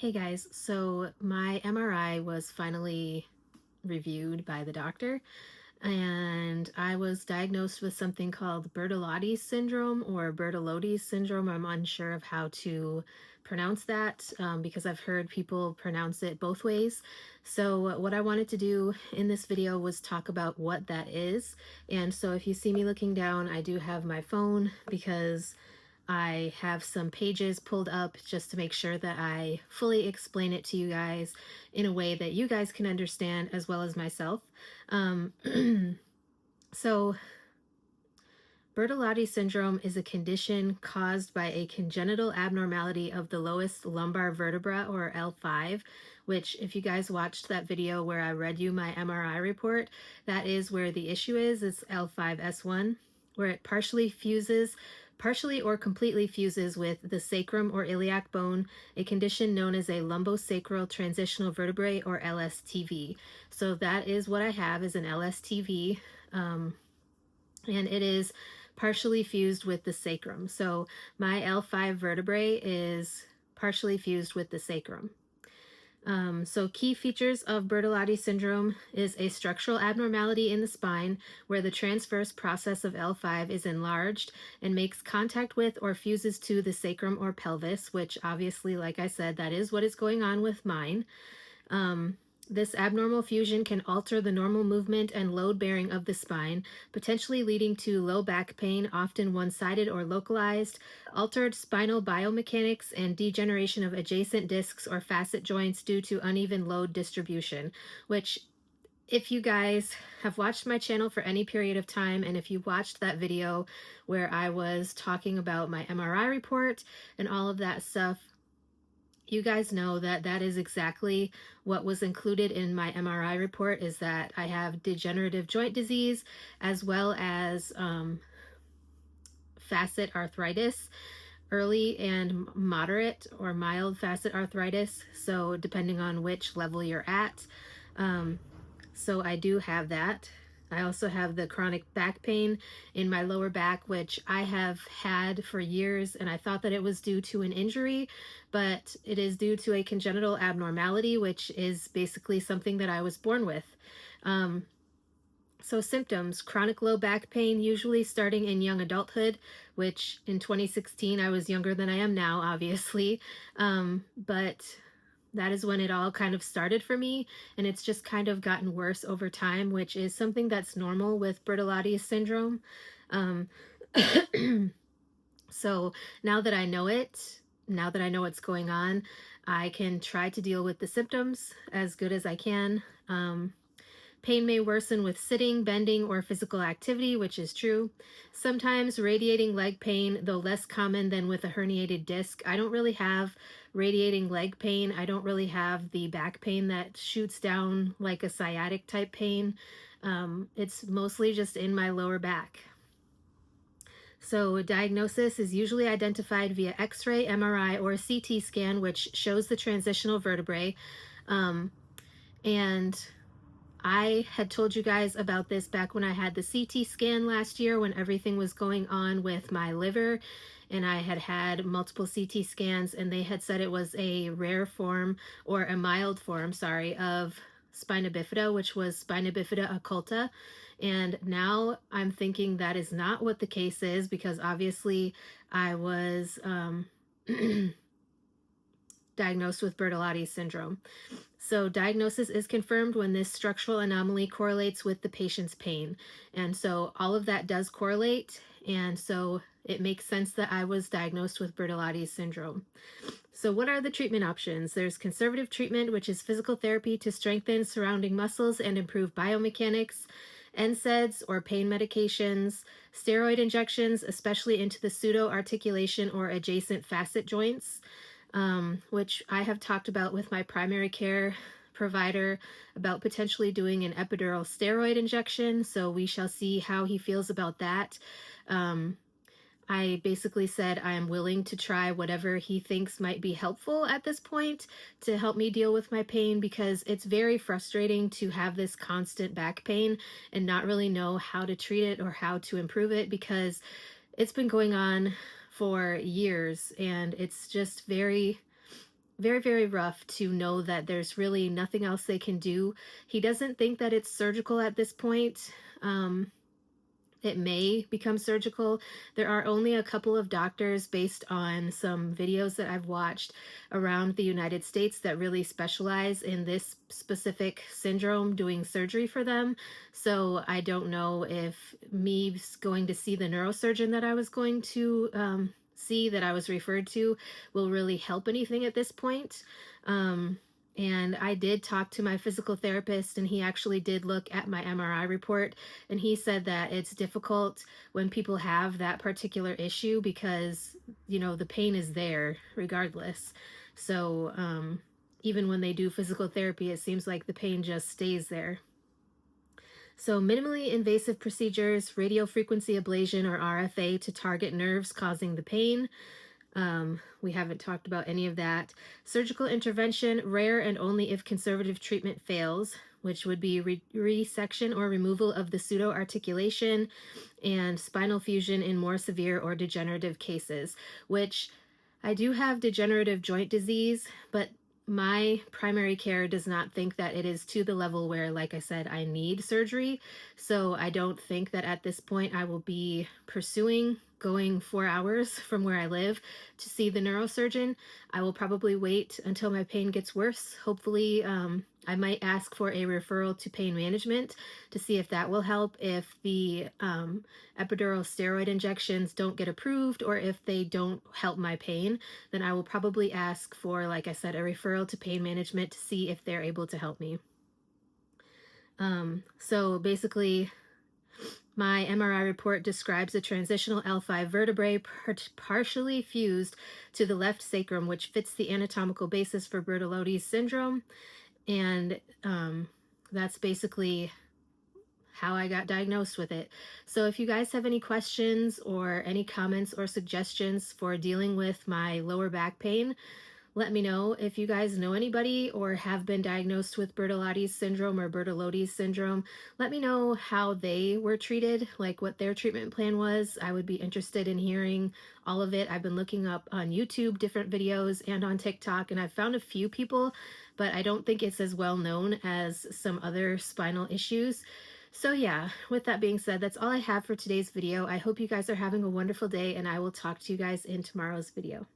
Hey guys, so my MRI was finally reviewed by the doctor, and I was diagnosed with something called Bertolotti's syndrome or Bertolotti's syndrome. I'm unsure of how to pronounce that because I've heard people pronounce it both ways. So, what I wanted to do in this video was talk about what that is. And so, if you see me looking down, I do have my phone because I have some pages pulled up just to make sure that I fully explain it to you guys in a way that you guys can understand as well as myself. Um, so, Bertolotti syndrome is a condition caused by a congenital abnormality of the lowest lumbar vertebra, or L5, which, if you guys watched that video where I read you my MRI report, that is where the issue is. It's L5S1, where it partially or completely fuses with the sacrum or iliac bone, a condition known as a lumbosacral transitional vertebrae, or LSTV. So that is what I have, is an LSTV. And it is partially fused with the sacrum. So my L5 vertebrae is partially fused with the sacrum. So key features of Bertolotti syndrome is a structural abnormality in the spine where the transverse process of L5 is enlarged and makes contact with or fuses to the sacrum or pelvis, which obviously, like I said, that is what is going on with mine. Um, this abnormal fusion can alter the normal movement and load bearing of the spine, potentially leading to low back pain, often one-sided or localized, altered spinal biomechanics, and degeneration of adjacent discs or facet joints due to uneven load distribution, which, if you guys have watched my channel for any period of time, and if you watched that video where I was talking about my MRI report and all of that stuff, you guys know that that is exactly what was included in my MRI report, is that I have degenerative joint disease as well as facet arthritis, early and moderate or mild facet arthritis. So depending on which level you're at. Um, so I do have that. I also have the chronic back pain in my lower back, which I have had for years, and I thought that it was due to an injury, but it is due to a congenital abnormality, which is basically something that I was born with. Um, so symptoms: chronic low back pain, usually starting in young adulthood, which in 2016 I was younger than I am now, obviously. But that is when it all kind of started for me, and it's just kind of gotten worse over time, which is something that's normal with Bertolotti syndrome. Um, so now that I know what's going on, I can try to deal with the symptoms as good as I can. Pain may worsen with sitting, bending, or physical activity, which is true. Sometimes radiating leg pain, though less common than with a herniated disc. I don't really have radiating leg pain. I don't really have the back pain that shoots down like a sciatic type pain. It's mostly just in my lower back. So diagnosis is usually identified via X-ray, MRI, or CT scan, which shows the transitional vertebrae. And I had told you guys about this back when I had the CT scan last year, when everything was going on with my liver, and I had had multiple CT scans, and they had said it was a rare form, or a mild form, sorry, of spina bifida, which was spina bifida occulta. And now I'm thinking that is not what the case is, because obviously I was diagnosed with Bertolotti syndrome. So diagnosis is confirmed when this structural anomaly correlates with the patient's pain. And so all of that does correlate. And so it makes sense that I was diagnosed with Bertolotti syndrome. So what are the treatment options? There's conservative treatment, which is physical therapy to strengthen surrounding muscles and improve biomechanics, NSAIDs or pain medications, steroid injections, especially into the pseudo-articulation or adjacent facet joints, which I have talked about with my primary care provider about potentially doing an epidural steroid injection. So we shall see how he feels about that. I basically said I am willing to try whatever he thinks might be helpful at this point to help me deal with my pain, because it's very frustrating to have this constant back pain and not really know how to treat it or how to improve it, because it's been going on for years, and it's just very very, very rough to know that there's really nothing else they can do. He doesn't think that it's surgical at this point. It may become surgical. There are only a couple of doctors, based on some videos that I've watched around the United States, that really specialize in this specific syndrome, doing surgery for them. So I don't know if me going to see the neurosurgeon that I was going to see, that I was referred to, will really help anything at this point. And I did talk to my physical therapist, and he actually did look at my MRI report, and he said that it's difficult when people have that particular issue because, the pain is there regardless. So, even when they do physical therapy, it seems like the pain just stays there. So, minimally invasive procedures, radiofrequency ablation or RFA to target nerves causing the pain. We haven't talked about any of that. Surgical intervention, rare and only if conservative treatment fails, which would be resection or removal of the pseudoarticulation, and spinal fusion in more severe or degenerative cases, which I do have degenerative joint disease, but my primary care does not think that it is to the level where, like I said, I need surgery. So I don't think that at this point I will be pursuing going 4 hours from where I live to see the neurosurgeon. I will probably wait until my pain gets worse. Hopefully, I might ask for a referral to pain management to see if that will help if the epidural steroid injections don't get approved, or if they don't help my pain. Then I will probably ask for, like I said, a referral to pain management to see if they're able to help me. So basically, my MRI report describes a transitional L5 vertebrae partially fused to the left sacrum, which fits the anatomical basis for Bertolotti's syndrome. And that's basically how I got diagnosed with it. So if you guys have any questions or any comments or suggestions for dealing with my lower back pain, let me know. If you guys know anybody or have been diagnosed with Bertolotti's syndrome or Bertolotti's syndrome, let me know how they were treated, like what their treatment plan was. I would be interested in hearing all of it. I've been looking up on YouTube different videos and on TikTok, and I've found a few people, but I don't think it's as well known as some other spinal issues. So yeah, with that being said, that's all I have for today's video. I hope you guys are having a wonderful day, and I will talk to you guys in tomorrow's video.